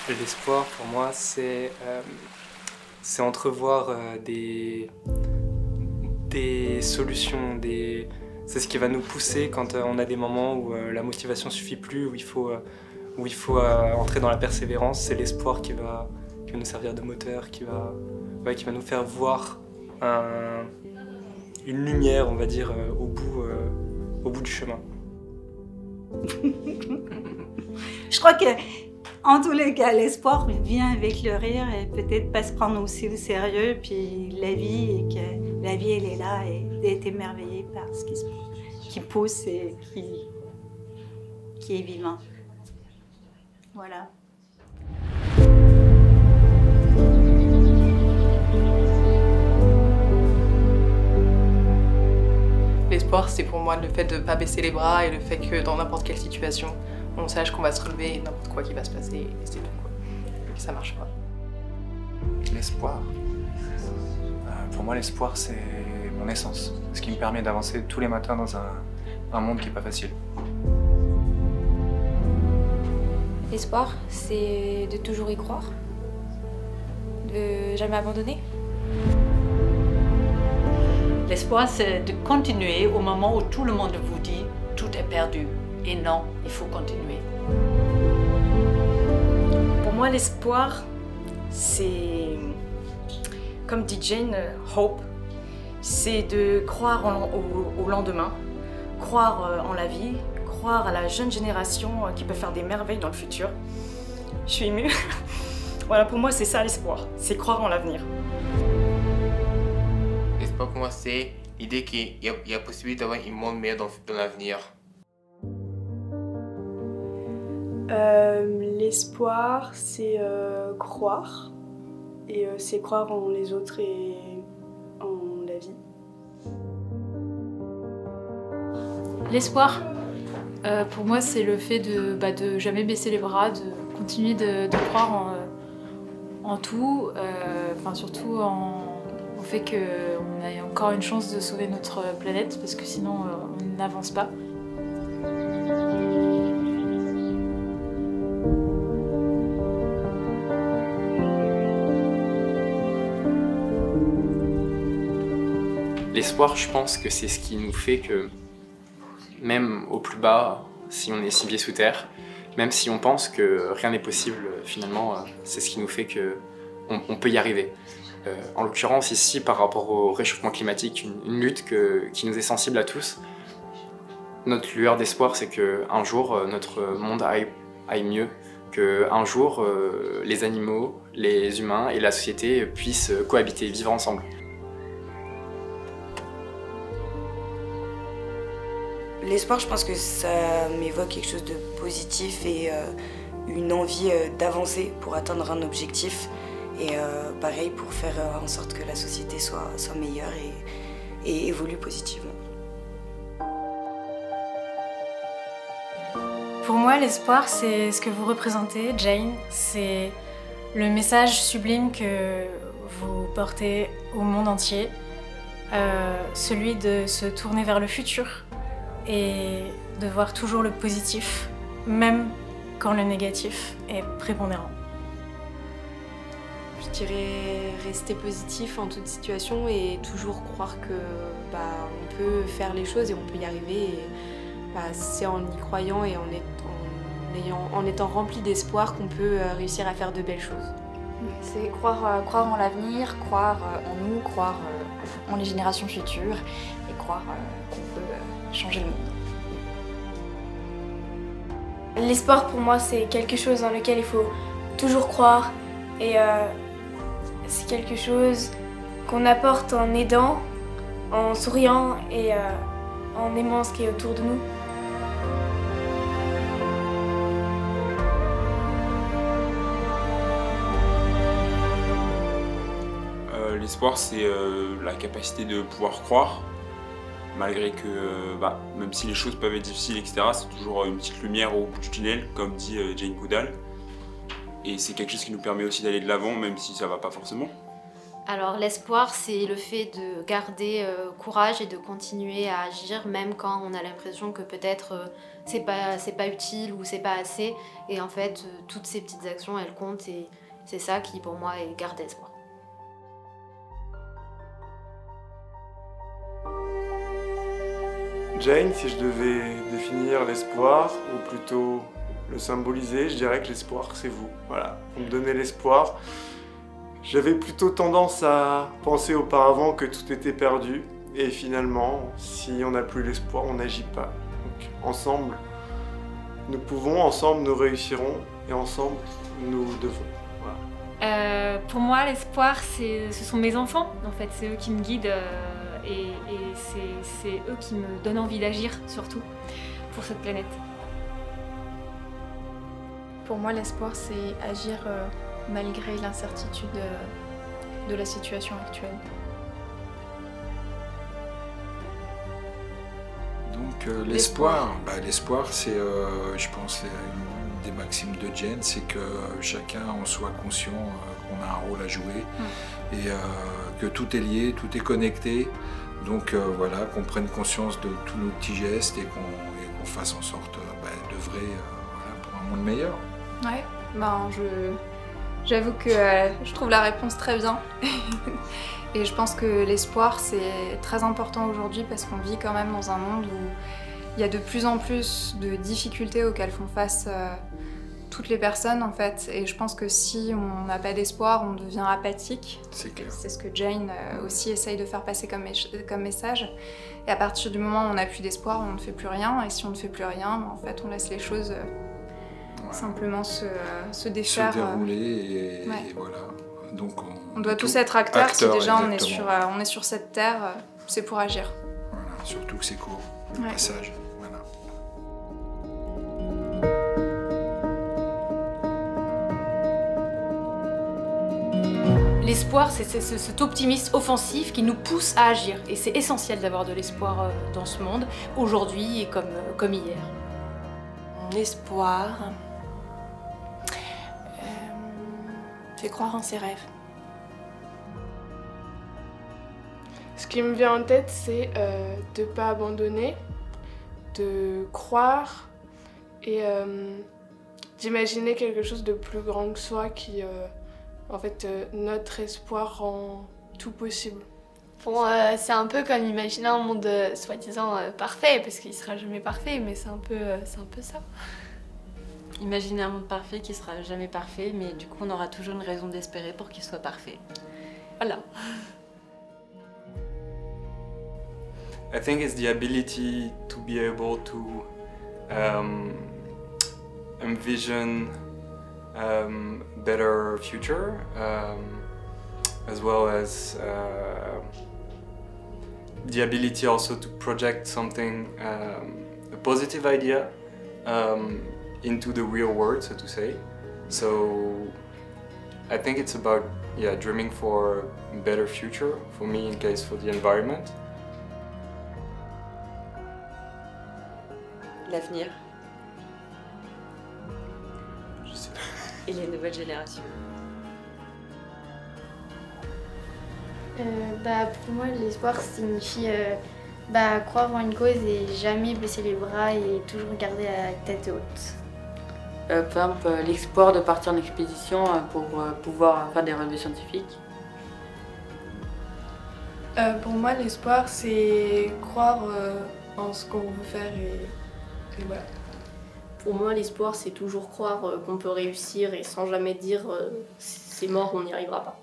L'espoir pour moi c'est entrevoir des solutions, c'est ce qui va nous pousser quand on a des moments où la motivation suffit plus, où il faut entrer dans la persévérance. C'est l'espoir qui va nous servir de moteur, qui va nous faire voir une lumière, on va dire, au bout du chemin. Je crois que, en tous les cas, l'espoir vient avec le rire et peut-être pas se prendre aussi au sérieux, puis la vie, et que la vie elle est là et d'être émerveillé par ce qui pousse et qui est vivant. Voilà. L'espoir, c'est pour moi le fait de ne pas baisser les bras et le fait que dans n'importe quelle situation, on sache qu'on va se relever, n'importe quoi qui va se passer, et c'est tout, quoi. Et que ça marche pas. L'espoir. Pour moi, l'espoir, c'est mon essence. Ce qui me permet d'avancer tous les matins dans un monde qui n'est pas facile. L'espoir, c'est de toujours y croire, de jamais abandonner. L'espoir, c'est de continuer au moment où tout le monde vous dit « tout est perdu ». Et non, il faut continuer. Pour moi, l'espoir, c'est, comme dit Jane, hope. C'est de croire au lendemain, croire en la vie, croire à la jeune génération qui peut faire des merveilles dans le futur. Je suis émue. Voilà, pour moi, c'est ça l'espoir, c'est croire en l'avenir. L'espoir pour moi, c'est l'idée qu'il y a possibilité d'avoir un monde meilleur dans l'avenir. L'espoir, c'est croire, et c'est croire en les autres et en la vie. L'espoir, pour moi, c'est le fait de jamais baisser les bras, de continuer de croire en tout, surtout au fait qu'on ait encore une chance de sauver notre planète, parce que sinon on n'avance pas. L'espoir, je pense que c'est ce qui nous fait que, même au plus bas, si on est 6 pieds sous terre, même si on pense que rien n'est possible, finalement, c'est ce qui nous fait qu'on peut y arriver. En l'occurrence, ici, par rapport au réchauffement climatique, une lutte qui nous est sensible à tous, notre lueur d'espoir, c'est qu'un jour, notre monde aille mieux, qu'un jour, les animaux, les humains et la société puissent cohabiter, vivre ensemble. L'espoir, je pense que ça m'évoque quelque chose de positif et une envie d'avancer pour atteindre un objectif. Et pareil, pour faire en sorte que la société soit meilleure et évolue positivement. Pour moi, l'espoir, c'est ce que vous représentez, Jane. C'est le message sublime que vous portez au monde entier. Celui de se tourner vers le futur et de voir toujours le positif, même quand le négatif est prépondérant. Je dirais rester positif en toute situation et toujours croire que on peut faire les choses et on peut y arriver. Et, c'est en y croyant et en étant rempli d'espoir qu'on peut réussir à faire de belles choses. C'est croire en l'avenir, croire en nous, croire en les générations futures et croire qu'on peut changer le monde. L'espoir pour moi c'est quelque chose dans lequel il faut toujours croire et c'est quelque chose qu'on apporte en aidant, en souriant et en aimant ce qui est autour de nous. L'espoir, c'est la capacité de pouvoir croire, malgré que, même si les choses peuvent être difficiles, etc., c'est toujours une petite lumière au bout du tunnel, comme dit Jane Goodall. Et c'est quelque chose qui nous permet aussi d'aller de l'avant, même si ça va pas forcément. Alors l'espoir, c'est le fait de garder courage et de continuer à agir même quand on a l'impression que peut-être c'est pas utile ou c'est pas assez. Et en fait, toutes ces petites actions, elles comptent et c'est ça qui pour moi est garder espoir. Jane, si je devais définir l'espoir, ou plutôt le symboliser, je dirais que l'espoir, c'est vous. Voilà, vous me donnez l'espoir. J'avais plutôt tendance à penser auparavant que tout était perdu. Et finalement, si on n'a plus l'espoir, on n'agit pas. Donc, ensemble, nous pouvons, ensemble, nous réussirons, et ensemble, nous devons. Voilà. Pour moi, l'espoir, ce sont mes enfants. En fait, c'est eux qui me guident et c'est eux qui me donnent envie d'agir, surtout, pour cette planète. Pour moi, l'espoir, c'est agir malgré l'incertitude de la situation actuelle. Donc l'espoir, l'espoir, c'est, je pense, une des maximes de Jane, c'est que chacun en soit conscient qu'on a un rôle à jouer et que tout est lié, tout est connecté. Donc voilà, qu'on prenne conscience de tous nos petits gestes et qu'on fasse en sorte d'œuvrer pour un monde meilleur. Ouais, j'avoue que je trouve la réponse très bien. Et je pense que l'espoir, c'est très important aujourd'hui parce qu'on vit quand même dans un monde où il y a de plus en plus de difficultés auxquelles font face toutes les personnes en fait. Et je pense que si on n'a pas d'espoir, on devient apathique. C'est clair. C'est ce que Jane aussi essaye de faire passer comme message. Et à partir du moment où on n'a plus d'espoir, on ne fait plus rien. Et si on ne fait plus rien, en fait, on laisse les choses simplement se défaire. Se dérouler et voilà. Donc on doit tous être acteurs si déjà on est sur cette terre, c'est pour agir. Voilà, surtout que c'est court, le passage. Voilà. L'espoir, c'est cet optimisme offensif qui nous pousse à agir. Et c'est essentiel d'avoir de l'espoir dans ce monde, aujourd'hui et comme hier. L'espoir, c'est croire en ses rêves. Ce qui me vient en tête, c'est de ne pas abandonner, de croire et d'imaginer quelque chose de plus grand que soi qui, en fait, notre espoir rend tout possible. Bon, c'est un peu comme imaginer un monde soi-disant parfait, parce qu'il sera jamais parfait, mais c'est un peu ça. Imaginer un monde parfait qui sera jamais parfait, mais du coup on aura toujours une raison d'espérer pour qu'il soit parfait. Voilà. I think it's the ability to be able to envision better future, as well as the ability also to project something, a positive idea into the real world, so to say. So I think it's about dreaming for a better future, for me in case for the environment. L'avenir. Je sais pas. Et les nouvelles générations. Pour moi, l'espoir signifie croire en une cause et jamais baisser les bras et toujours garder la tête haute. Par exemple, l'espoir de partir en expédition pour pouvoir faire des relevés scientifiques. Pour moi, l'espoir, c'est croire en ce qu'on veut faire et voilà. Pour moi, l'espoir, c'est toujours croire qu'on peut réussir et sans jamais dire c'est mort, on n'y arrivera pas.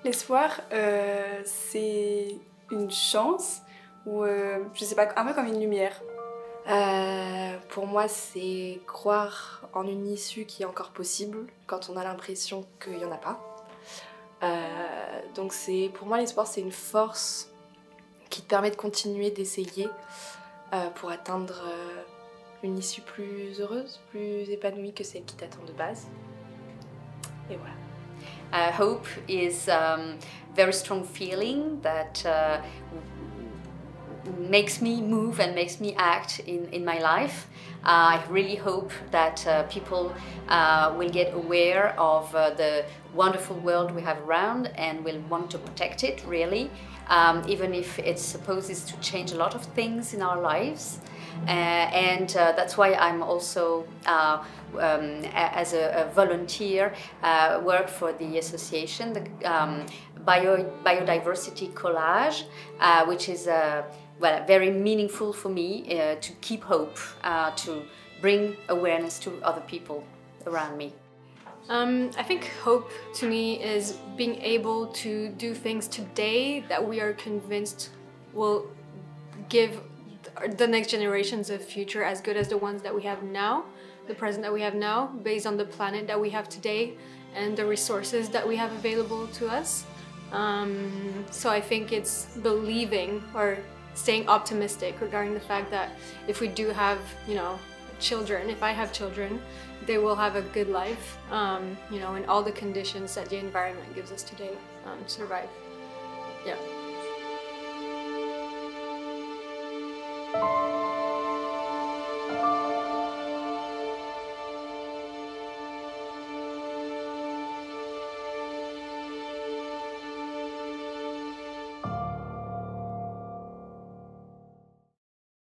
L'espoir, c'est une chance ou je sais pas, un peu comme une lumière. Pour moi, c'est croire en une issue qui est encore possible quand on a l'impression qu'il n'y en a pas. Donc pour moi, l'espoir, c'est une force qui te permet de continuer d'essayer pour atteindre une issue plus heureuse, plus épanouie que celle qui t'attend de base. Et voilà. Hope is a very strong feeling that makes me move and makes me act in my life. I really hope that people will get aware of the wonderful world we have around and will want to protect it, really, even if it supposes to change a lot of things in our lives. And that's why I'm also, as a volunteer, work for the association, the Biodiversity Collage, which is well, very meaningful for me to keep hope, to bring awareness to other people around me. I think hope to me is being able to do things today that we are convinced will give the next generations a future as good as the ones that we have now, the present that we have now, based on the planet that we have today and the resources that we have available to us. So I think it's believing or staying optimistic regarding the fact that if we do have, you know, children, if I have children, they will have a good life, you know, in all the conditions that the environment gives us today to survive. Yeah.